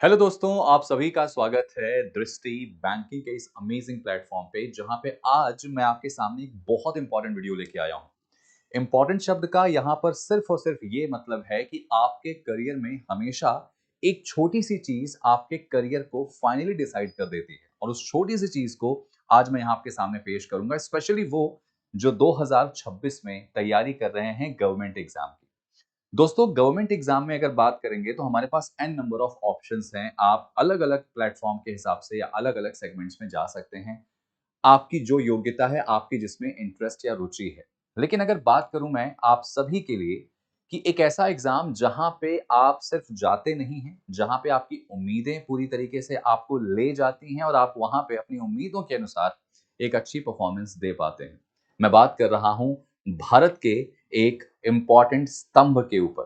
Hello दोस्तों, आप सभी का स्वागत है दृष्टि बैंकिंग के इस अमेजिंग प्लेटफॉर्म पे जहां पे आज मैं आपके सामने एक बहुत इंपॉर्टेंट वीडियो लेके आया हूं। इंपॉर्टेंट शब्द का यहां पर सिर्फ और सिर्फ ये मतलब है कि आपके करियर में हमेशा एक छोटी सी चीज आपके करियर को फाइनली डिसाइड कर देती है और उस छोटी सी चीज को आज मैं यहां आपके सामने पेश करूंगा, स्पेशली वो जो 2026 में तैयारी कर रहे हैं गवर्नमेंट एग्जाम की। दोस्तों, गवर्नमेंट एग्जाम में अगर बात करेंगे तो हमारे पास एन नंबर ऑफ ऑप्शंस हैं। आप अलग-अलग प्लेटफॉर्म के हिसाब से या अलग-अलग सेगमेंट्स में जा सकते हैं। आपकी जो योग्यता है, आपकी जिसमें इंटरेस्ट या रुचि है। लेकिन अगर बात करूं मैं आप सभी के लिए कि एक ऐसा एग्जाम जहां पे आप सिर्फ जाते नहीं हैं, जहां पे आपकी उम्मीदें पूरी तरीके से आपको ले जाती हैं और आप वहां पे अपनी उम्मीदों के अनुसार एक अच्छी परफॉर्मेंस दे पाते हैं। मैं बात कर रहा हूं भारत के एक इंपॉर्टेंट स्तंभ के ऊपर।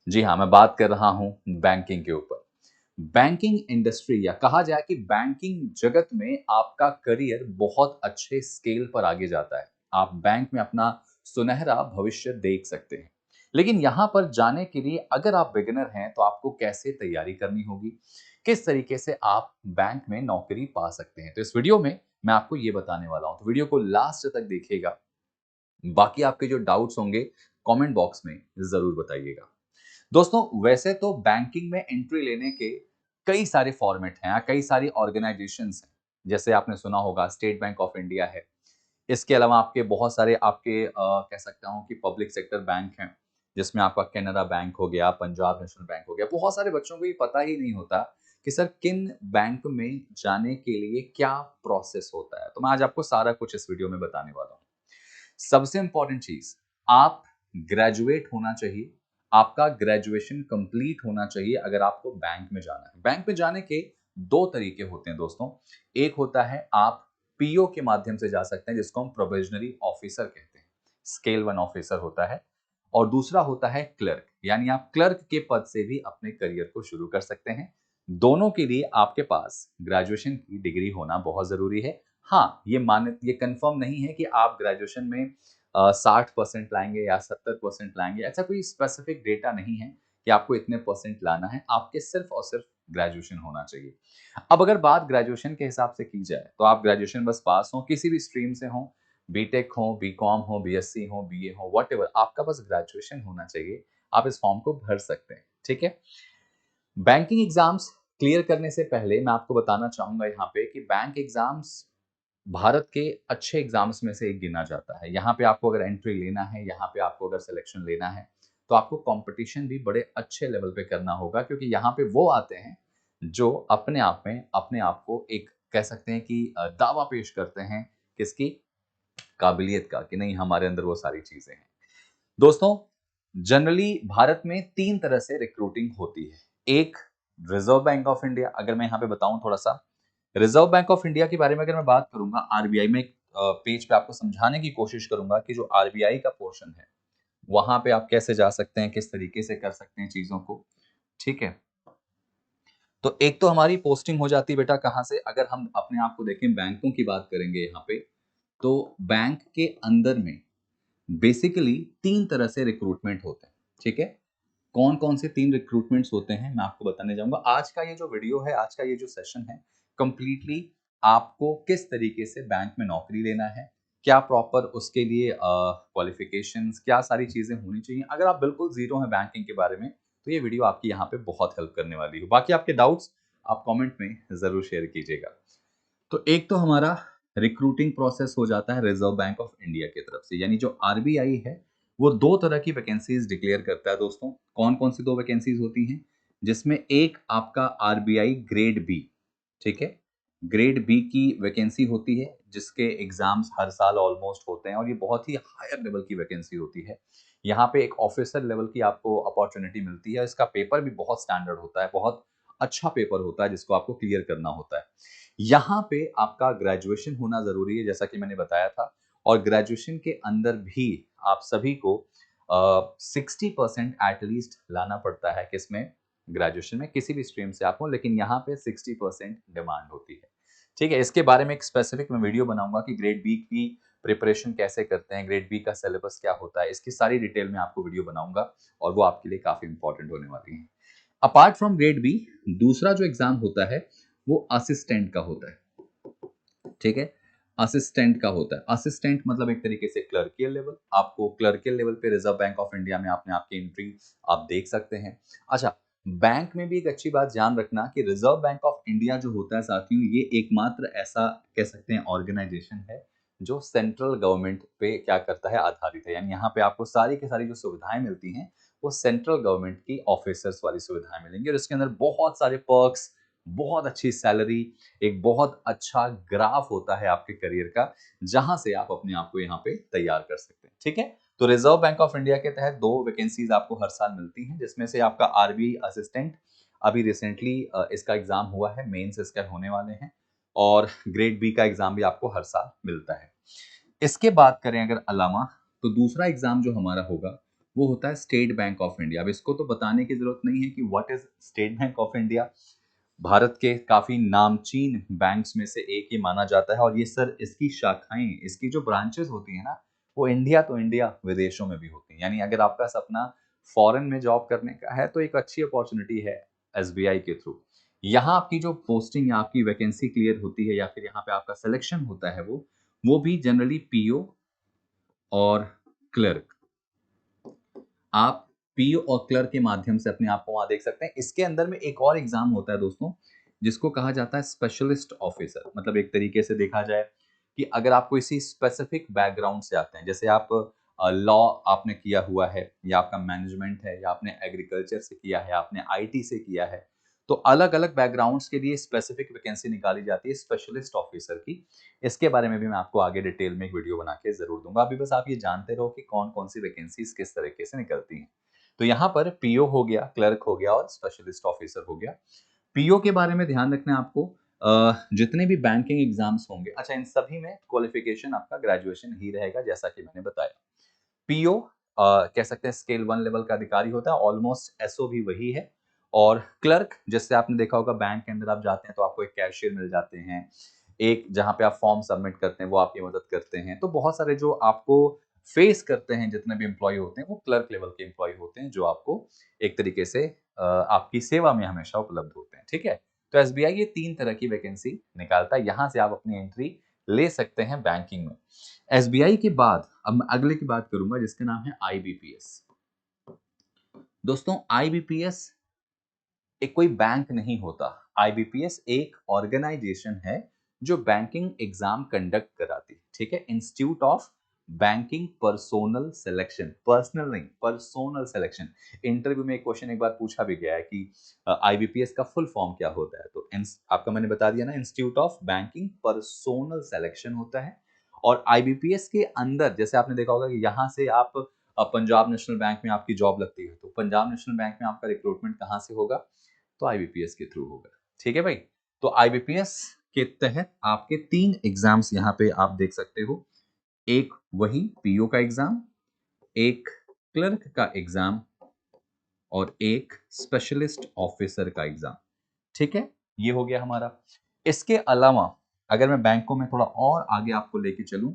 जी हाँ, मैं बात कर रहा हूं बैंकिंग के ऊपर। बैंकिंग इंडस्ट्री या कहा जाए कि बैंकिंग जगत में आपका करियर बहुत अच्छे स्केल पर आगे जाता है। आप बैंक में अपना सुनहरा भविष्य देख सकते हैं। लेकिन यहां पर जाने के लिए अगर आप बिगिनर हैं तो आपको कैसे तैयारी करनी होगी, किस तरीके से आप बैंक में नौकरी पा सकते हैं, तो इस वीडियो में मैं आपको ये बताने वाला हूं। तो वीडियो को लास्ट तक देखिएगा। बाकी आपके जो डाउट्स होंगे कमेंट बॉक्स में जरूर बताइएगा। दोस्तों, वैसे तो बैंकिंग में एंट्री लेने के कई सारे फॉर्मेट हैं, कई सारी ऑर्गेनाइजेशंस हैं। जैसे आपने सुना होगा स्टेट बैंक ऑफ इंडिया है। इसके अलावा आपके बहुत सारे आपके कह सकता हूँ कि पब्लिक सेक्टर बैंक हैं, जिसमें आपका कैनरा बैंक हो गया, पंजाब नेशनल बैंक हो गया। बहुत सारे बच्चों को ये पता ही नहीं होता कि सर किन बैंक में जाने के लिए क्या प्रोसेस होता है। तो मैं आज आपको सारा कुछ इस वीडियो में बताने वाला हूँ। सबसे इंपॉर्टेंट चीज, आप ग्रेजुएट होना चाहिए। आपका ग्रेजुएशन कंप्लीट होना चाहिए अगर आपको बैंक में जाना है। बैंक में जाने के दो तरीके होते हैं दोस्तों। एक होता है आप पीओ के माध्यम से जा सकते हैं, जिसको हम प्रोविजनरी ऑफिसर कहते हैं, स्केल 1 ऑफिसर होता है। और दूसरा होता है क्लर्क, यानी आप क्लर्क के पद से भी अपने करियर को शुरू कर सकते हैं। दोनों के लिए आपके पास ग्रेजुएशन की डिग्री होना बहुत जरूरी है। हाँ, ये कंफर्म नहीं है कि आप ग्रेजुएशन में 60% लाएंगे या 70% लाएंगे। ऐसा कोई स्पेसिफिक डेटा नहीं है कि आपको इतने परसेंट लाना है। आपके सिर्फ और सिर्फ ग्रेजुएशन होना चाहिए। अब अगर बात ग्रेजुएशन के हिसाब से की जाए तो आप ग्रेजुएशन बस पास हो, किसी भी स्ट्रीम से हो, बीटेक हो, बीकॉम हो, बीएससी हो, बीए हो, व्हाटएवर, आपका बस ग्रेजुएशन होना चाहिए। आप इस फॉर्म को भर सकते हैं, ठीक है। बैंकिंग एग्जाम्स क्लियर करने से पहले मैं आपको बताना चाहूंगा यहाँ पे कि बैंक एग्जाम्स भारत के अच्छे एग्जाम्स में से एक गिना जाता है। यहाँ पे आपको अगर एंट्री लेना है, यहाँ पे आपको अगर सिलेक्शन लेना है, तो आपको कंपटीशन भी बड़े अच्छे लेवल पे करना होगा, क्योंकि यहाँ पे वो आते हैं जो अपने आप में अपने आप को एक कह सकते हैं कि दावा पेश करते हैं किसकी, काबिलियत का, कि नहीं हमारे अंदर वो सारी चीजें हैं। दोस्तों, जनरली भारत में 3 तरह से रिक्रूटिंग होती है। एक, रिजर्व बैंक ऑफ इंडिया। अगर मैं यहाँ पे बताऊं थोड़ा सा रिजर्व बैंक ऑफ इंडिया के बारे में, अगर मैं बात करूंगा आरबीआई में, एक पेज पे आपको समझाने की कोशिश करूंगा कि जो आरबीआई का पोर्शन है वहां पे आप कैसे जा सकते हैं, किस तरीके से कर सकते हैं चीजों को, ठीक है। तो एक तो हमारी पोस्टिंग हो जाती है बेटा कहाँ से, अगर हम अपने आप को देखें, बैंकों की बात करेंगे यहाँ पे, तो बैंक के अंदर में बेसिकली 3 तरह से रिक्रूटमेंट होते हैं, ठीक है। कौन कौन से 3 रिक्रूटमेंट्स होते हैं मैं आपको बताने जाऊंगा। आज का ये जो वीडियो है, आज का ये जो सेशन है, कंप्लीटली आपको किस तरीके से बैंक में नौकरी लेना है, क्या प्रॉपर उसके लिए क्वालिफिकेशंस, क्या सारी चीजें होनी चाहिए। अगर आप बिल्कुल जीरो हैं बैंकिंग के बारे में तो ये वीडियो आपकी यहाँ पे बहुत हेल्प करने वाली है। बाकी आपके डाउट्स आप कमेंट में जरूर शेयर कीजिएगा। तो एक तो हमारा रिक्रूटिंग प्रोसेस हो जाता है रिजर्व बैंक ऑफ इंडिया की तरफ से, यानी जो आरबीआई है वो 2 तरह की वैकेंसीज डिक्लेयर करता है दोस्तों। कौन कौन सी 2 वैकेंसीज होती हैं, जिसमें एक आपका आरबीआई ग्रेड बी, ठीक है, ग्रेड बी की वैकेंसी होती है, जिसके एग्जाम्स हर साल ऑलमोस्ट होते हैं और ये बहुत ही हायर लेवल की वैकेंसी होती है। यहाँ पे एक ऑफिसर लेवल की आपको अपॉर्चुनिटी मिलती है। इसका पेपर भी बहुत स्टैंडर्ड होता है, बहुत अच्छा पेपर होता है जिसको आपको क्लियर करना होता है। यहाँ पे आपका ग्रेजुएशन होना जरूरी है, जैसा कि मैंने बताया था। और ग्रेजुएशन के अंदर भी आप सभी को 60% एटलीस्ट लाना पड़ता है, किसमें, ग्रेजुएशन में, किसी भी स्ट्रीम से आप हो, लेकिन यहाँ पे 60% डिमांड होती है, ठीक है। इसके बारे में एक स्पेसिफिक मैं वीडियो बनाऊंगा कि ग्रेड बी की प्रिपरेशन कैसे करते हैं, ग्रेड बी का सिलेबस क्या होता है, इसकी सारी डिटेल में आपको वीडियो बनाऊंगा और वो आपके लिए काफी इंपॉर्टेंट होने वाली है। अपार्ट फ्रॉम ग्रेड बी दूसरा जो एग्जाम होता है वो असिस्टेंट का होता है, ठीक है। असिस्टेंट का होता है, असिस्टेंट मतलब एक तरीके से क्लर्कियल लेवल। आपको क्लर्कियल लेवल पे रिजर्व बैंक ऑफ इंडिया में आपने आपकी एंट्री आप देख सकते हैं। अच्छा, बैंक में भी एक अच्छी बात ध्यान रखना कि रिजर्व बैंक ऑफ इंडिया जो होता है साथियों, ये एकमात्र ऐसा कह सकते हैं ऑर्गेनाइजेशन है जो सेंट्रल गवर्नमेंट पे क्या करता है, आधारित है। यानी यहाँ पे आपको सारी की सारी जो सुविधाएं मिलती हैं वो सेंट्रल गवर्नमेंट की ऑफिसर्स वाली सुविधाएं मिलेंगी, और इसके अंदर बहुत सारे पर्क्स, बहुत अच्छी सैलरी, एक बहुत अच्छा ग्राफ होता है आपके करियर का, जहां से आप अपने आप को यहाँ पे तैयार कर सकते हैं, ठीक है। तो रिजर्व बैंक ऑफ इंडिया के तहत 2 वैकेंसीज आपको हर साल मिलती हैं, जिसमें से आपका आरबीआई असिस्टेंट अभी रिसेंटली इसका एग्जाम हुआ है, मेंस इसके होने वाले हैं, और ग्रेड बी का एग्जाम भी आपको हर साल मिलता है। इसके बात करें अगर अलावा, तो दूसरा एग्जाम जो हमारा होगा वो होता है स्टेट बैंक ऑफ इंडिया। अब इसको तो बताने की जरूरत नहीं है कि what is state bank of India. Bharat के काफी नामचीन बैंक्स में से एक ही माना जाता है, और ये सर इसकी शाखाएं, इसकी जो ब्रांचेस होती है ना, वो इंडिया तो इंडिया विदेशों में भी होती हैं। यानी अगर आपका सपना फॉरेन में जॉब करने का है तो एक अच्छी अपॉर्चुनिटी है एसबीआई के थ्रू। यहाँ आपकी जो पोस्टिंग या आपकी वैकेंसी क्लियर होती है, या फिर यहाँ पे आपका सिलेक्शन होता है, वो भी जनरली पीओ और क्लर्क, आप पीओ और क्लर्क के माध्यम से अपने आप को वहां देख सकते हैं। इसके अंदर में एक और एग्जाम होता है दोस्तों, जिसको कहा जाता है स्पेशलिस्ट ऑफिसर। मतलब एक तरीके से देखा जाए कि अगर आप किसी स्पेसिफिक बैकग्राउंड से आते हैं, जैसे आप लॉ आपने किया हुआ है, या आपका मैनेजमेंट है, या आपने एग्रीकल्चर से किया है, आपने आईटी से किया है, तो अलग अलग बैकग्राउंड्स के लिए स्पेसिफिक वैकेंसी निकाली जाती है स्पेशलिस्ट ऑफिसर की। इसके बारे में भी मैं आपको आगे डिटेल में एक वीडियो बना के जरूर दूंगा। अभी बस आप ये जानते रहो कि कौन कौन सी वैकेंसीज किस तरीके से निकलती हैं। तो यहाँ पर पीओ हो गया, क्लर्क हो गया, और स्पेशलिस्ट ऑफिसर हो गया। पीओ के बारे में ध्यान रखना है आपको, जितने भी बैंकिंग एग्जाम्स होंगे, अच्छा इन सभी में क्वालिफिकेशन आपका ग्रेजुएशन ही रहेगा, जैसा कि मैंने बताया। पीओ कह सकते हैं स्केल 1 लेवल का अधिकारी होता है, ऑलमोस्ट एसओ भी वही है। और क्लर्क, जैसे आपने देखा होगा बैंक के अंदर आप जाते हैं तो आपको एक कैशियर मिल जाते हैं, एक जहां पे आप फॉर्म सबमिट करते हैं वो आपकी मदद करते हैं। तो बहुत सारे जो आपको फेस करते हैं जितने भी एम्प्लॉय होते हैं वो क्लर्क लेवल के एम्प्लॉय होते हैं, जो आपको एक तरीके से आपकी सेवा में हमेशा उपलब्ध होते हैं, ठीक है। तो एसबीआई ये 3 तरह की वैकेंसी निकालता है, यहां से आप अपनी एंट्री ले सकते हैं बैंकिंग में। एसबीआई के बाद अब मैं अगले की बात करूंगा, जिसका नाम है आईबीपीएस। दोस्तों आईबीपीएस एक कोई बैंक नहीं होता। आईबीपीएस एक ऑर्गेनाइजेशन है जो बैंकिंग एग्जाम कंडक्ट कराती है, ठीक है। Institute of banking personnel selection, personal नहीं पर्सोनल सिलेक्शन। इंटरव्यू में एक क्वेश्चन एक बार पूछा भी गया है कि आईबीपीएस का फुल फॉर्म क्या होता है, तो आपका मैंने बता दिया ना, institute of banking personnel selection होता है। और आईबीपीएस के अंदर जैसे आपने देखा होगा कि यहाँ से आप पंजाब नेशनल बैंक में आपकी जॉब लगती है, तो पंजाब नेशनल बैंक में आपका रिक्रूटमेंट कहाँ से होगा, तो आईबीपीएस के थ्रू होगा, ठीक है भाई। तो आईबीपीएस के तहत आपके 3 एग्जाम्स यहाँ पे आप देख सकते हो, एक वही पीओ का एग्जाम, एक क्लर्क का एग्जाम, और एक स्पेशलिस्ट ऑफिसर का एग्जाम, ठीक है। ये हो गया हमारा। इसके अलावा अगर मैं बैंकों में थोड़ा और आगे आपको लेके चलूं,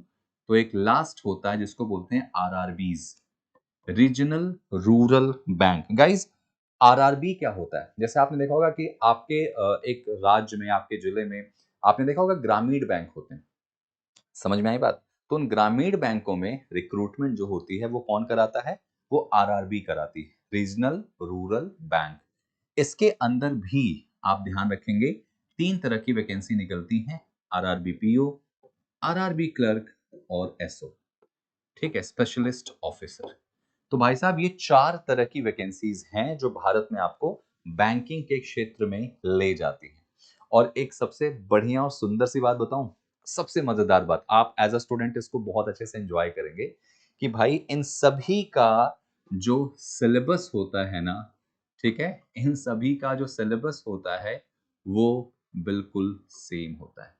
तो एक लास्ट होता है जिसको बोलते हैं RRBs, regional rural bank. Guys RRB क्या होता है, जैसे आपने देखा होगा कि आपके एक राज्य में, आपके जिले में आपने देखा होगा ग्रामीण बैंक होते हैं, समझ में आई बात। तो उन ग्रामीण बैंकों में रिक्रूटमेंट जो होती है वो कौन कराता है, वो आरआरबी कराती है, रीजनल रूरल बैंक। इसके अंदर भी आप ध्यान रखेंगे 3 तरह की वैकेंसी निकलती हैं, आरआरबी पीओ, आरआरबी क्लर्क, और एसओ, ठीक है, स्पेशलिस्ट ऑफिसर। तो भाई साहब ये 4 तरह की वैकेंसीज हैं जो भारत में आपको बैंकिंग के क्षेत्र में ले जाती हैं। और एक सबसे बढ़िया और सुंदर सी बात बताऊं, सबसे मजेदार बात, आप एज अ स्टूडेंट इसको बहुत अच्छे से एंजॉय करेंगे, कि भाई इन सभी का जो सिलेबस होता है ना, ठीक है, इन सभी का जो सिलेबस होता है वो बिल्कुल सेम होता है।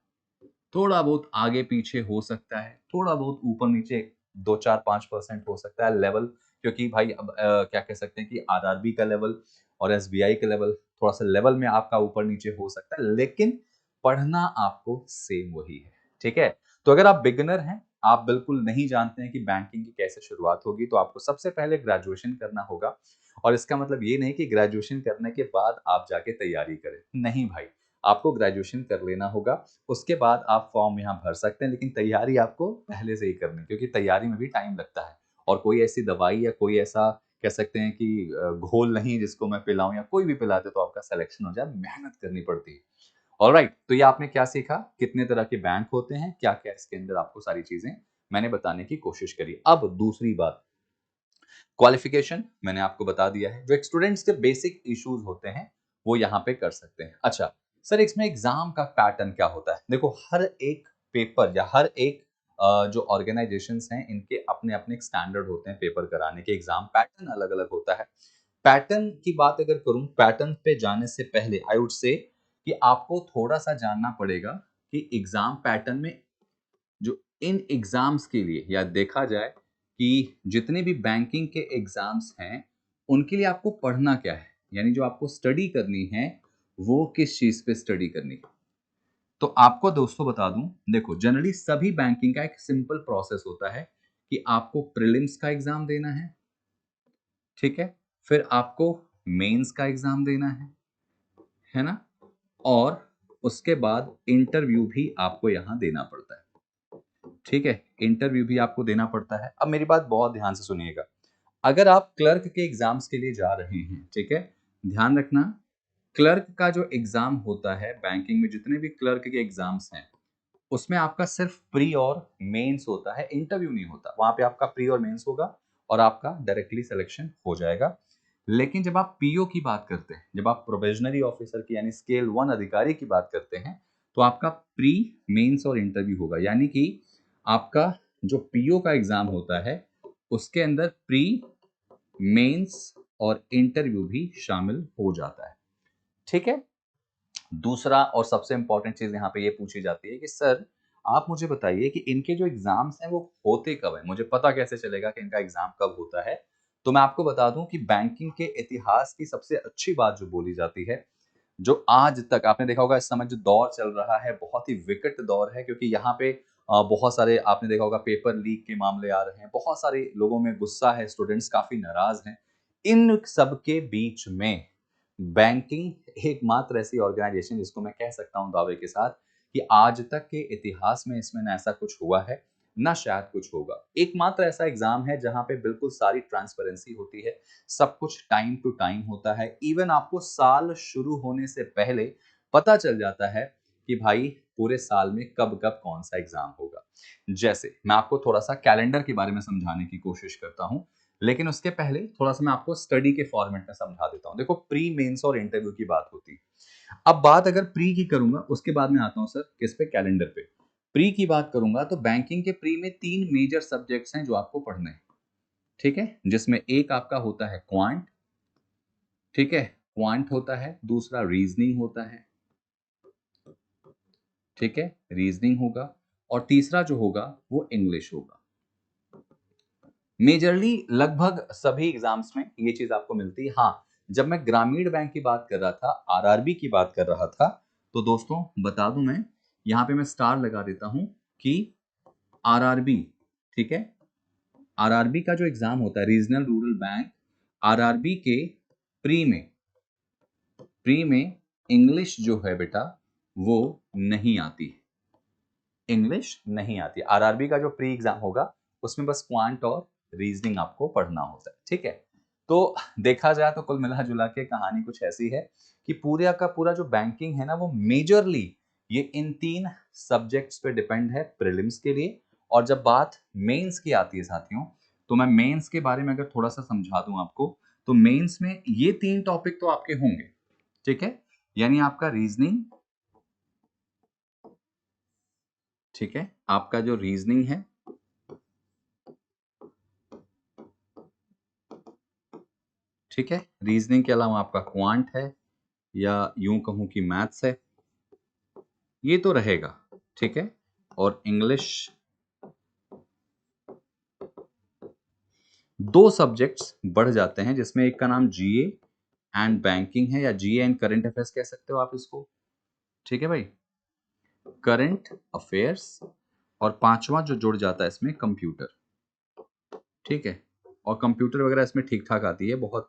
थोड़ा बहुत आगे पीछे हो सकता है, थोड़ा बहुत ऊपर नीचे 2-4-5% हो सकता है लेवल, क्योंकि भाई अब क्या कह सकते हैं कि आरआरबी का लेवल और एसबीआई का लेवल थोड़ा सा लेवल में आपका ऊपर नीचे हो सकता है, लेकिन पढ़ना आपको सेम वही है, ठीक है। तो अगर आप बिगिनर हैं, आप बिल्कुल नहीं जानते हैं कि बैंकिंग की कैसे शुरुआत होगी, तो आपको सबसे पहले ग्रेजुएशन करना होगा, और इसका मतलब ये नहीं कि ग्रेजुएशन करने के बाद आप जाके तैयारी करें, नहीं भाई, आपको ग्रेजुएशन कर लेना होगा, उसके बाद आप फॉर्म यहाँ भर सकते हैं, लेकिन तैयारी आपको पहले से ही करनी है, क्योंकि तैयारी में भी टाइम लगता है। और कोई ऐसी दवाई या कोई ऐसा कह सकते हैं कि घोल नहीं जिसको मैं पिलाऊं या कोई भी पिला दे तो आपका सिलेक्शन हो जाए, मेहनत करनी पड़ती है। ऑलराइट, तो ये आपने क्या सीखा, कितने तरह के बैंक होते हैं, क्या क्या इसके अंदर आपको सारी चीजें मैंने बताने की कोशिश करी। अब दूसरी बात, क्वालिफिकेशन मैंने आपको बता दिया है, जो एक स्टूडेंट्स के बेसिक इश्यूज होते हैं वो यहाँ पे कर सकते हैं। अच्छा सर, इसमें एग्जाम का पैटर्न क्या होता है? देखो, हर एक पेपर या हर एक जो ऑर्गेनाइजेशंस हैं इनके अपने अपने स्टैंडर्ड होते हैं पेपर कराने के, एग्जाम पैटर्न अलग अलग होता है। पैटर्न की बात अगर करूं, पैटर्न पे जाने से पहले आई वुड से कि आपको थोड़ा सा जानना पड़ेगा कि एग्जाम पैटर्न में जो इन एग्जाम्स के लिए, या देखा जाए कि जितने भी बैंकिंग के एग्जाम्स हैं उनके लिए आपको पढ़ना क्या है, यानी जो आपको स्टडी करनी है वो किस चीज पे स्टडी करनी है। तो आपको दोस्तों बता दूं, देखो जनरली सभी बैंकिंग का एक सिंपल प्रोसेस होता है कि आपको प्रीलिम्स का एग्जाम देना है, ठीक है, फिर आपको मेंस का एग्जाम देना है ना, और उसके बाद इंटरव्यू भी आपको यहां देना पड़ता है, ठीक है, इंटरव्यू भी आपको देना पड़ता है। अब मेरी बात बहुत ध्यान से सुनिएगा, अगर आप क्लर्क के एग्जाम्स के लिए जा रहे हैं, ठीक है, ध्यान रखना, क्लर्क का जो एग्जाम होता है बैंकिंग में, जितने भी क्लर्क के एग्जाम्स हैं उसमें आपका सिर्फ प्री और मेंस होता है, इंटरव्यू नहीं होता। वहां पे आपका प्री और मेंस होगा और आपका डायरेक्टली सिलेक्शन हो जाएगा। लेकिन जब आप पीओ की बात करते हैं, जब आप प्रोबेशनरी ऑफिसर की यानी स्केल 1 अधिकारी की बात करते हैं, तो आपका प्री, मेंस और इंटरव्यू होगा, यानी कि आपका जो पीओ का एग्जाम होता है उसके अंदर प्री, मेंस और इंटरव्यू भी शामिल हो जाता है, ठीक है। दूसरा और सबसे इंपॉर्टेंट चीज यहाँ पे ये पूछी जाती है कि सर आप मुझे बताइए कि इनके जो एग्जाम्स हैं वो होते कब है, मुझे पता कैसे चलेगा कि इनका एग्जाम कब होता है? तो मैं आपको बता दूं कि बैंकिंग के इतिहास की सबसे अच्छी बात जो बोली जाती है, जो आज तक आपने देखा होगा, इस समय जो दौर चल रहा है बहुत ही विकट दौर है, क्योंकि यहाँ पे बहुत सारे आपने देखा होगा पेपर लीक के मामले आ रहे हैं, बहुत सारे लोगों में गुस्सा है, स्टूडेंट्स काफी नाराज हैं। इन सब के बीच में बैंकिंग एकमात्र ऐसी ऑर्गेनाइजेशन जिसको मैं कह सकता हूं दावे के साथ कि आज तक के इतिहास में इसमें ना ऐसा कुछ हुआ है ना शायद कुछ होगा, एकमात्र ऐसा एग्जाम है जहां पे बिल्कुल सारी ट्रांसपेरेंसी होती है, सब कुछ टाइम टू टाइम होता है, इवन आपको साल शुरू होने से पहले पता चल जाता है कि भाई पूरे साल में कब कब कौन सा एग्जाम होगा। जैसे मैं आपको थोड़ा सा कैलेंडर के बारे में समझाने की कोशिश करता हूं, लेकिन उसके पहले थोड़ा सा मैं आपको स्टडी के फॉर्मेट में समझा देता हूं। देखो, प्री, मेंस और इंटरव्यू की बात होती है। अब बात अगर प्री की करूंगा उसके बाद में आता हूं सर किस पे, कैलेंडर पे। प्री की बात करूंगा तो बैंकिंग के प्री में 3 मेजर सब्जेक्ट्स हैं जो आपको पढ़ने हैं, ठीक है, जिसमें एक आपका होता है क्वांट, ठीक है, क्वांट होता है, दूसरा रीजनिंग होता है, ठीक है, रीजनिंग होगा, और तीसरा जो होगा वो इंग्लिश होगा। मेजरली लगभग सभी एग्जाम्स में ये चीज आपको मिलती है। हाँ, जब मैं ग्रामीण बैंक की बात कर रहा था, आरआरबी की बात कर रहा था, तो दोस्तों बता दूं, मैं यहां पे मैं स्टार लगा देता हूं कि आरआरबी, ठीक है, आरआरबी का जो एग्जाम होता है रीजनल रूरल बैंक, आरआरबी के प्री में, प्री में इंग्लिश जो है बेटा वो नहीं आती है, इंग्लिश नहीं आती। आरआरबी का जो प्री एग्जाम होगा उसमें बस क्वांट और रीजनिंग आपको पढ़ना होता है, ठीक है। तो देखा जाए तो कुल मिला जुला के कहानी कुछ ऐसी है कि पूरा का पूरा जो बैंकिंग है ना वो मेजरली ये इन 3 सब्जेक्ट्स पे डिपेंड है प्रीलिम्स के लिए। और जब बात मेंस की आती है साथियों, तो मैं मेंस के बारे में अगर थोड़ा सा समझा दूं आपको, तो मेंस में ये 3 टॉपिक तो आपके होंगे, ठीक है, यानी आपका रीजनिंग, ठीक है, आपका जो रीजनिंग है, ठीक है, रीजनिंग के अलावा आपका क्वांट है, या यूं कहूं कि मैथ्स है, ये तो रहेगा, ठीक है, और इंग्लिश। 2 सब्जेक्ट्स बढ़ जाते हैं जिसमें एक का नाम जीए एंड बैंकिंग है, या जीए एंड करंट अफेयर्स कह सकते हो आप इसको, ठीक है भाई, करंट अफेयर्स। और पांचवा जो जुड़ जाता है इसमें कंप्यूटर, ठीक है, और कंप्यूटर वगैरह इसमें ठीक ठाक आती है, बहुत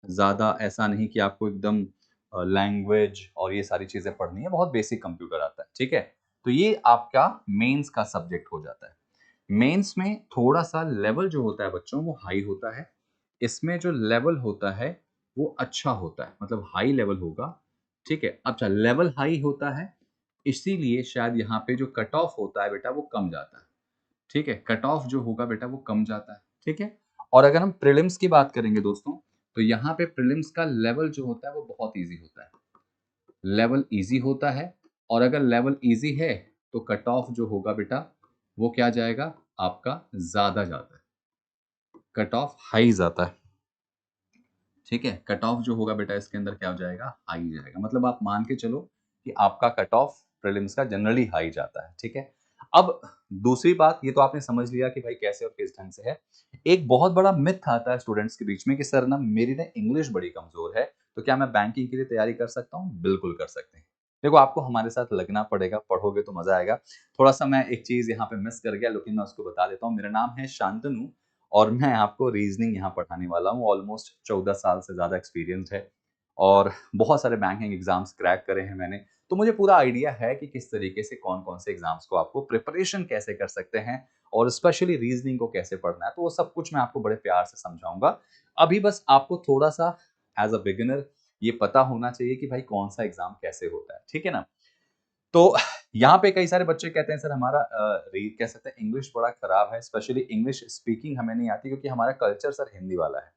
ज़्यादा ऐसा नहीं कि आपको एकदम लैंग्वेज और ये सारी चीज़ें पढ़नी है, बहुत बेसिक कंप्यूटर आता है, ठीक है? तो ये आपका मेंस का सब्जेक्ट हो जाता है। मेंस में थोड़ा-सा लेवल जो होता है बच्चों वो हाई होता है। इसमें जो लेवल होता है वो अच्छा होता है, मतलब हाई लेवल होगा, ठीक है? अच्छा लेवल हाई होता है, इसीलिए शायद यहाँ पे जो कट ऑफ होता है बेटा वो कम जाता है, ठीक है? कट ऑफ जो होगा बेटा वो कम जाता है, ठीक है? और अगर हम प्रीलिम्स की बात करेंगे दोस्तों, तो यहाँ पे प्रीलिम्स का लेवल जो होता है वो बहुत ईज़ी होता है। लेवल ईज़ी होता है और अगर लेवल ईज़ी है, तो कट ऑफ जो होगा बेटा, वो क्या जाएगा? आपका ज़्यादा जाता है। कट ऑफ हाई जाता है, ठीक है? कट ऑफ जो होगा बेटा इसके अंदर क्या हो जाएगा? हाई जाएगा। मतलब आप मान के चलो कि आपका कट ऑफ प्रीलिम्स का जनरली हाई जाता है, ठीक है? अब दूसरी बात, ये तो आपने समझ लिया कि भाई कैसे और किस ढंग से है। एक बहुत बड़ा मिथ आता है स्टूडेंट्स के बीच में कि सर ना मेरी ना इंग्लिश बड़ी कमज़ोर है, तो क्या मैं बैंकिंग के लिए तैयारी कर सकता हूँ? बिल्कुल कर सकते हैं। देखो आपको हमारे साथ लगना पड़ेगा, पढ़ोगे तो मज़ा आएगा। थोड़ा-सा मैं एक चीज़ यहाँ पे मिस कर गया, लेकिन मैं उसको बता देता हूँ। मेरा नाम है शांतनु और मैं आपको रीज़निंग यहाँ पढ़ाने वाला हूँ। ऑलमोस्ट 14 साल से ज़्यादा एक्सपीरियंस है और बहुत सारे बैंकिंग एग्ज़ाम्स क्रैक करे हैं मैंने। तो मुझे पूरा आइडिया है कि किस तरीके से कौन-कौन से एग्ज़ाम्स को आपको प्रिपरेशन कैसे कर सकते हैं और स्पेशली रीज़निंग को कैसे पढ़ना है। तो वो सब कुछ मैं आपको बड़े प्यार से समझाऊँगा। अभी बस आपको थोड़ा-सा एज़ अ बिगिनर ये पता होना चाहिए कि भाई कौन-सा एग्ज़ाम कैसे होता है। ठीक है ना? तो यहाँ पे कई सारे बच्चे कहते हैं सर हमारा री कह सकते हैं इंग्लिश बड़ा खराब है, स्पेशली इंग्लिश स्पीकिंग हमें नहीं आती क्योंकि हमारा कल्चर सर हिंदी वाला है।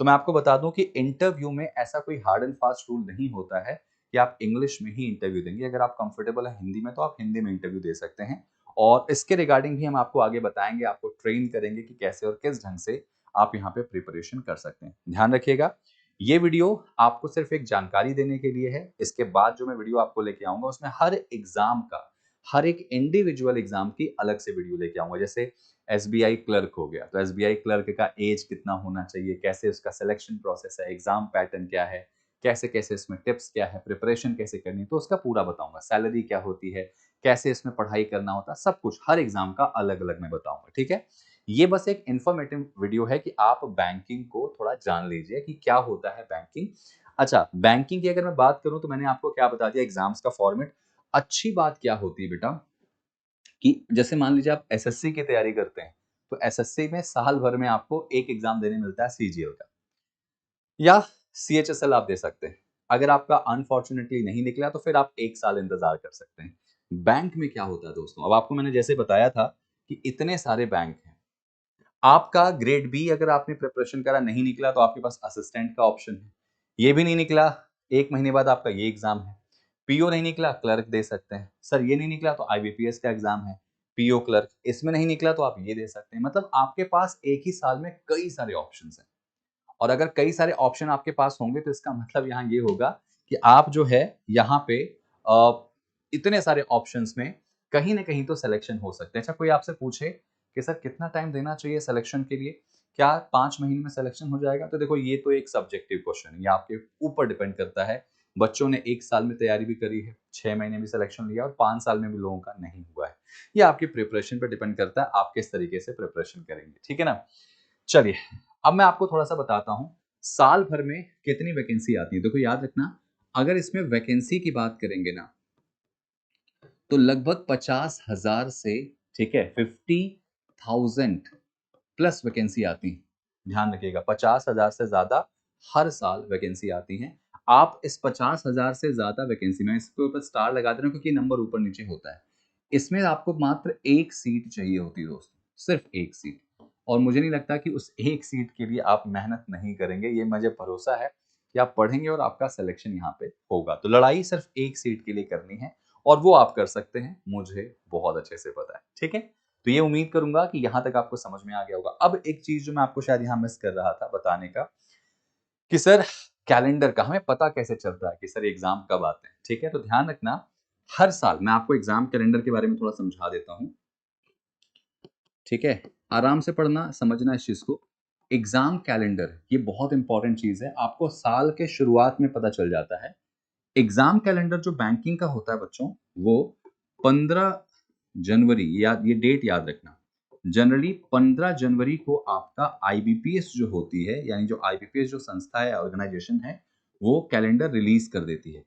तो मैं आपको बता दूं कि इंटरव्यू में ऐसा कोई हार्ड एंड फास्ट रूल नहीं होता है कि आप इंग्लिश में ही इंटरव्यू देंगे। अगर आप कंफर्टेबल है हिंदी में तो आप हिंदी में इंटरव्यू दे सकते हैं और इसके रिगार्डिंग भी हम आपको आगे बताएंगे, आपको ट्रेन करेंगे कि कैसे और किस ढंग से आप यहाँ पे प्रिपरेशन कर सकते हैं। ध्यान रखिएगा, ये वीडियो आपको सिर्फ एक जानकारी देने के लिए है। इसके बाद जो मैं वीडियो आपको लेके आऊँगा उसमें हर एग्ज़ाम का, हर एक इंडिविजुअल एग्ज़ाम की अलग से वीडियो लेके आऊँगा। जैसे एसबीआई क्लर्क हो गया, तो एसबीआई क्लर्क का ऐज कितना होना चाहिए, कैसे उसका सिलेक्शन प्रोसेस है, एग्ज़ाम पैटर्न क्या है, कैसे-कैसे इसमें टिप्स क्या है, प्रिपरेशन कैसे करनी है, तो उसका पूरा बताऊँगा। सैलरी क्या होती है, कैसे इसमें पढ़ाई करना होता है, सब कुछ हर एग्ज़ाम का अलग-अलग मैं बताऊँगा, ठीक है? ये बस एक इन्फॉर्मेटिव वीडियो है कि आप बैंकिंग को थोड़ा जान लीजिए कि क्या होता है बैंकिंग। अच्छा, बैंकिंग की अगर मैं बात करूँ तो मैंने आपको क्या बता दिया एग्ज़ाम्स का फॉर्मेट। अच्छी बात क्या होती है बेटा कि जैसे मान लीजिए आप एसएससी की तैयारी करते हैं, तो एसएससी में साल भर में आपको एक एग्ज़ाम देने मिलता है सीजीएल का या सीएचएसएल आप दे सकते हैं। अगर आपका अनफॉर्च्यूनेटली नहीं निकला तो फिर आप 1 साल इंतज़ार कर सकते हैं। बैंक में क्या होता है दोस्तों, अब आपको मैंने जैसे बताया था कि इतने सारे बैंक हैं। आपका ग्रेड बी अगर आपने प्रिपरेशन करा नहीं निकला तो आपके पास असिस्टेंट का ऑप्शन है। ये भी नहीं निकला, 1 महीने बाद आपका ये एग्ज़ाम है। पीओ नहीं निकला, क्लर्क दे सकते हैं। सर ये नहीं निकला तो आईबीपीएस का एग्ज़ाम है, पीओ क्लर्क। इसमें नहीं निकला तो आप ये दे सकते हैं। मतलब आपके पास एक ही साल में कई सारे ऑप्शंस हैं। और अगर कई सारे ऑप्शन आपके पास होंगे तो इसका मतलब यहाँ ये होगा कि आप जो है यहाँ पे इतने सारे ऑप्शंस में कहीं न कहीं तो सिलेक्शन हो सकते हैं। अच्छा कोई आपसे पूछे कि सर कितना टाइम देना चाहिए सिलेक्शन के लिए? क्या 5 महीने में सिलेक्शन हो जाएगा? तो देखो ये तो एक सब्जेक्टिव क्वेश्चन है, ये आपके ऊपर डिपेंड करता है। बच्चों ने 1 साल में तैयारी भी करी है, 6 महीने में सिलेक्शन लिया और 5 साल में भी लोगों का नहीं हुआ है। ये आपकी प्रिपरेशन पे डिपेंड करता है, आप किस तरीके से प्रिपरेशन करेंगे, ठीक है ना? चलिए, अब मैं आपको थोड़ा-सा बताता हूँ, साल भर में कितनी वैकेंसी आती है। देखो याद रखना, अगर इसमें वैकेंसी की बात करेंगे ना, तो लगभग 50,000 से ठीक है 50,000 प्लस वैकेंसी आती हैं। ध्यान रखिएगा 50,000 से ज़्यादा हर साल वैकेंसी आती हैं। आप इस 50,000 से ज़्यादा वैकेंसी में इसके ऊपर स्टार लगा दे रहा हूँ क्योंकि नंबर ऊपर-नीचे होता है। इसमें आपको मात्र 1 सीट चाहिए होती है दोस्तों, सिर्फ़ 1 सीट। और मुझे नहीं लगता कि उस 1 सीट के लिए आप मेहनत नहीं करेंगे, ये मुझे भरोसा है कि आप पढ़ेंगे और आपका सिलेक्शन यहाँ पे होगा। तो लड़ाई सिर्फ़ 1 सीट के लिए करनी है और वो आप कर सकते हैं, मुझे बहुत अच्छे से पता है। ठीक है? तो ये उम्मीद करूँगा कि यहाँ तक आपको समझ में आ गया होगा। अब एक चीज़ जो मैं आपको शायद यहाँ मिस कर रहा था बताने का कि सर कैलेंडर का हमें पता कैसे चलता है कि सर एग्ज़ाम कब आते हैं, ठीक है? तो ध्यान रखना, हर साल मैं आपको एग्ज़ाम कैलेंडर के बारे में थोड़ा समझा देता हूँ, ठीक है? आराम से पढ़ना, समझना इस चीज़ को। एग्ज़ाम कैलेंडर ये बहुत इम्पोर्टेंट चीज़ है, आपको साल के शुरुआत में पता चल जाता है। एग्ज़ाम कैलेंडर जो बैंकिंग का होता है बच्चों, वो 15 जनवरी याद ये डेट याद रखना। जनरली 15 जनवरी को आपका आईबीपीएस जो होती है, यानी जो आईबीपीएस जो संस्था है, ऑर्गेनाइजेशन है, वो कैलेंडर रिलीज कर देती है।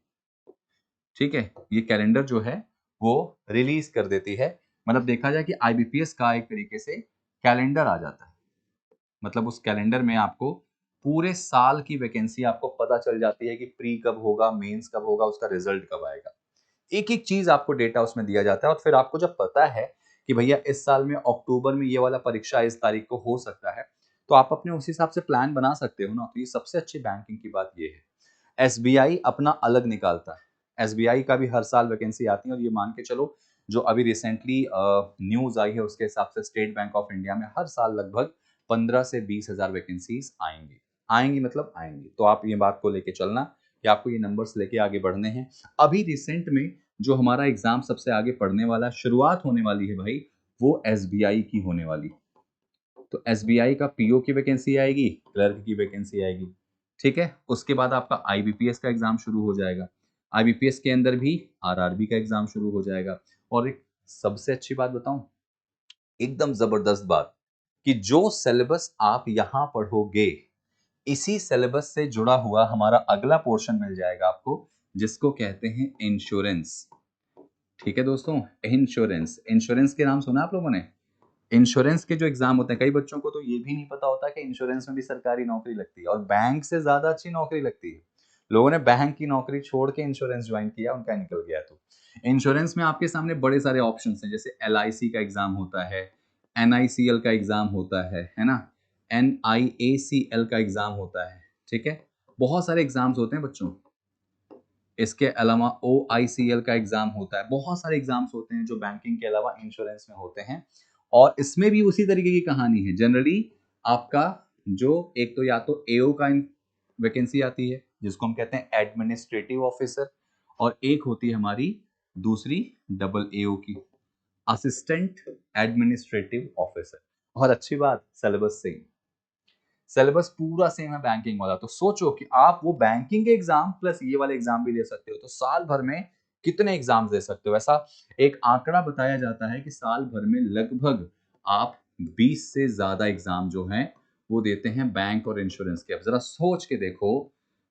ठीक है? ये कैलेंडर जो है वो रिलीज कर देती है। मतलब देखा जाए कि आईबीपीएस का एक तरीके से कैलेंडर आ जाता है। मतलब उस कैलेंडर में आपको पूरे साल की वैकेंसी आपको पता चल जाती है कि प्री कब होगा, मेंस कब होगा, उसका रिजल्ट कब आएगा। एक-एक चीज़ आपको डेटा उसमें दिया जाता है और फिर आपको जब पता है कि भैया इस साल में अक्टूबर में ये वाला परीक्षा इस तारीख को हो सकता है, तो आप अपने उस हिसाब से प्लान बना सकते हो ना। तो ये सबसे अच्छी बैंकिंग की बात ये है। एसबीआई अपना अलग निकालता है। एसबीआई का भी हर साल वैकेंसी आती है और ये मान के चलो जो अभी रिसेंटली न्यूज़ आई है उसके हिसाब से स्टेट बैंक ऑफ इंडिया में हर साल लगभग 15 से 20,000 वैकेंसीज आएँगी। आएँगी मतलब आएँगी। तो आप ये बात को लेके चलना कि आपको ये नंबर्स लेके आगे बढ़ने हैं। अभी रिसेंट में जो हमारा एग्ज़ाम सबसे आगे पढ़ने वाला शुरुआत होने वाली है भाई, वो एसबीआई की होने वाली। तो एसबीआई का पीओ की वैकेंसी आएगी, क्लर्क की वैकेंसी आएगी, ठीक है? उसके बाद आपका आईबीपीएस का एग्ज़ाम शुरू हो जाएगा। आईबीपीएस के अंदर भी आरआरबी का एग्ज़ाम शुरू हो जाएगा और एक सबसे अच्छी बात बताऊँ, एकदम ज़बरदस्त बात कि जो सिलेबस आप यहाँ पढ़ोगे, इसी सिलेबस से जुड़ा हुआ हमारा अगला पोर्शन मिल जाएगा आपको, जिसको कहते हैं इंश्योरेंस। ठीक है दोस्तों, इंश्योरेंस। इंश्योरेंस के नाम सुना आप लोगों ने? इंश्योरेंस के जो एग्ज़ाम होते हैं, कई बच्चों को तो ये भी नहीं पता होता कि इंश्योरेंस में भी सरकारी नौकरी लगती है और बैंक से ज़्यादा अच्छी नौकरी लगती है। लोगों ने बैंक की नौकरी छोड़ के इंश्योरेंस जॉइन किया, उनका निकल गया तो। इंश्योरेंस में आपके सामने बड़े सारे ऑप्शंस हैं, जैसे एलआईसी का एग्ज़ाम होता है, एनआईसीएल का एग्ज़ाम होता है ना? एनआईएसीएल का एग्ज़ाम होता है, ठीक है? बहुत सारे एग्ज़ाम्स होते हैं बच्चों। इसके अलावा ओआईसीएल का एग्ज़ाम होता है। बहुत सारे एग्ज़ाम्स होते हैं जो बैंकिंग के अलावा इंश्योरेंस में होते हैं और इसमें भी उसी तरीके की कहानी है। जनरली आपका जो एक तो या तो एओ का वैकेंसी आती है, जिसको हम कहते हैं एडमिनिस्ट्रेटिव ऑफिसर, और एक होती है हमारी दूसरी डबल एओ की, असिस्टेंट एडमिनिस्ट्रेटिव ऑफिसर। और अच्छी बात, सिलेबस सेम। सिलेबस पूरा सेम है बैंकिंग वाला। तो सोचो कि आप वो बैंकिंग के एग्जाम प्लस ये वाले एग्जाम भी दे सकते हो, तो साल भर में कितने एग्जाम दे सकते हो। ऐसा एक आंकड़ा बताया जाता है कि साल भर में लगभग आप 20 से ज्यादा एग्जाम जो हैं वो देते हैं बैंक और इंश्योरेंस के। अब जरा सोच के देखो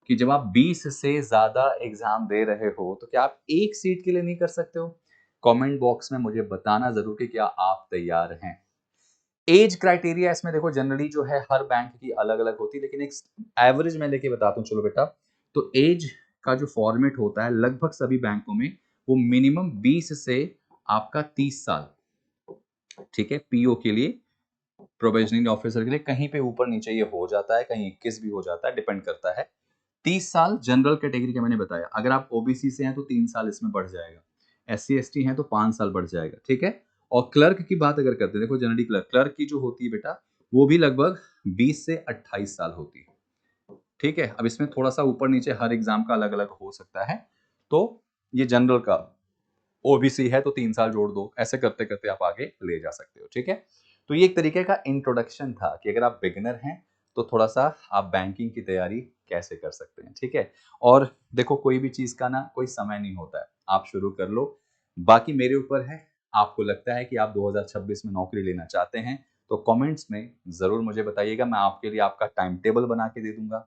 कि जब आप 20 से ज्यादा एग्जाम दे रहे हो तो क्या आप एक सीट के लिए नहीं कर सकते हो? कमेंट बॉक्स में मुझे बताना जरूर कि क्या आप तैयार हैं। एज क्राइटेरिया इसमें देखो जनरली जो है हर बैंक की अलग-अलग होती है, लेकिन एक एवरेज मैं लेके बताता हूँ चलो बेटा। तो एज का जो फॉर्मेट होता है लगभग सभी बैंकों में वो मिनिमम 20 से आपका 30 साल, ठीक है? पीओ के लिए, प्रोबेशनिंग ऑफिसर के लिए कहीं पे ऊपर नीचे ये हो जाता है, कहीं 21 भी हो जाता है, डिपेंड करता है। 30 साल जनरल कैटेगरी का मैंने बताया। अगर आप ओबीसी से हैं तो 3 साल इसमें बढ़ जाएगा। एससी एसटी हैं तो 5 साल बढ़ जाएगा, ठीक है? और क्लर्क की बात अगर करते हैं, देखो जनरली क्लर्क क्लर्क की जो होती है बेटा, वो भी लगभग 20 से 28 साल होती है, ठीक है? अब इसमें थोड़ा-सा ऊपर-नीचे हर एग्ज़ाम का अलग-अलग हो सकता है। तो ये जनरल का, ओबीसी है तो 3 साल जोड़ दो, ऐसे करते-करते आप आगे ले जा सकते हो, ठीक है? तो ये एक तरीके का इंट्रोडक्शन था कि अगर आप बिगिनर हैं, तो थोड़ा-सा आप बैंकिंग की तैयारी कैसे कर सकते हैं, ठीक है? और देखो कोई भी चीज़ का ना कोई समय नहीं होता है, आप शुरू कर लो, बाकी मेरे ऊपर है। आपको लगता है कि आप 2026 में नौकरी लेना चाहते हैं, तो कमेंट्स में ज़रूर मुझे बताइएगा, मैं आपके लिए आपका टाइम टेबल बना के दे दूँगा,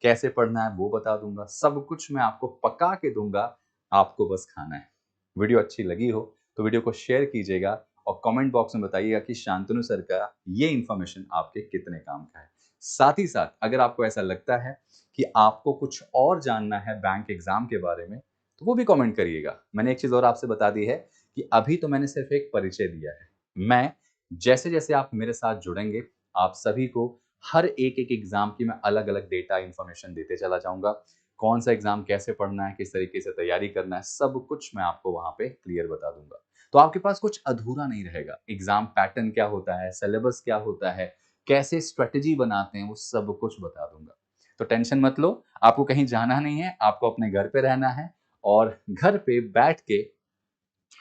कैसे पढ़ना है वो बता दूँगा, सब कुछ मैं आपको पका के दूँगा, आपको बस खाना है। वीडियो अच्छी लगी हो तो वीडियो को शेयर कीजिएगा और कमेंट बॉक्स में बताइएगा कि शांतनु सर का ये इन्फॉर्मेशन आपके कितने काम का है। साथ ही साथ अगर आपको ऐसा लगता है कि आपको कुछ और जानना है बैंक एग्जाम के बारे में, तो वो भी कमेंट करिएगा। मैंने एक चीज़ और आपसे बता दी है कि अभी तो मैंने सिर्फ एक परिचय दिया है। मैं जैसे-जैसे आप मेरे साथ जुड़ेंगे, आप सभी को हर एक-एक एग्जाम की मैं अलग-अलग डेटा इन्फॉर्मेशन देते चला जाऊँगा। कौन सा एग्जाम कैसे पढ़ना है, किस तरीके से तैयारी करना है, सब कुछ मैं आपको वहाँ पे क्लियर बता दूँगा। तो आपके पास कुछ अधूरा नहीं रहेगा। एग्जाम पैटर्न क्या होता है, सिलेबस क्या होता है, कैसे स्ट्रैटेजी बनाते हैं, वो सब कुछ बता दूँगा। तो टेंशन मत लो, आपको कहीं जाना नहीं है, आपको अपने घर पे रहना है और घर पे बैठ के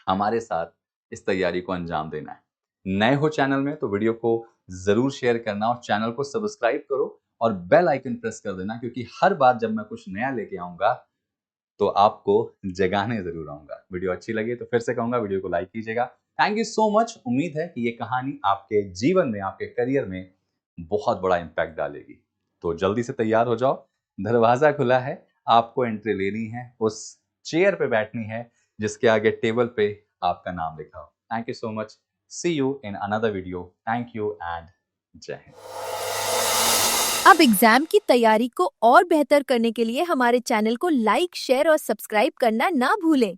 हमारे साथ इस तैयारी को अंजाम देना है। नए हो चैनल में तो वीडियो को ज़रूर शेयर करना और चैनल को सब्सक्राइब करो और बेल आइकन प्रेस कर देना, क्योंकि हर बार जब मैं कुछ नया लेके आऊँगा तो आपको जगाने ज़रूर आऊँगा। वीडियो अच्छी लगी तो फिर से कहूँगा वीडियो को लाइक कीजिएगा थैंक यू सो मच। उम्मीद है कि ये कहानी आपके जीवन में, आपके करियर में बहुत बड़ा इम्पैक्ट डालेगी। तो जल्दी से तैयार हो जाओ, दरवाजा खुला है, आपको एंट्री लेनी है, उस चेयर पे बैठनी है जिसके आगे टेबल पे आपका नाम लिखा हो। Thank you so much. See you in another video. Thank you and Jai Hind. अब एग्जाम की तैयारी को और बेहतर करने के लिए हमारे चैनल को लाइक, शेयर और सब्सक्राइब करना ना भूलें।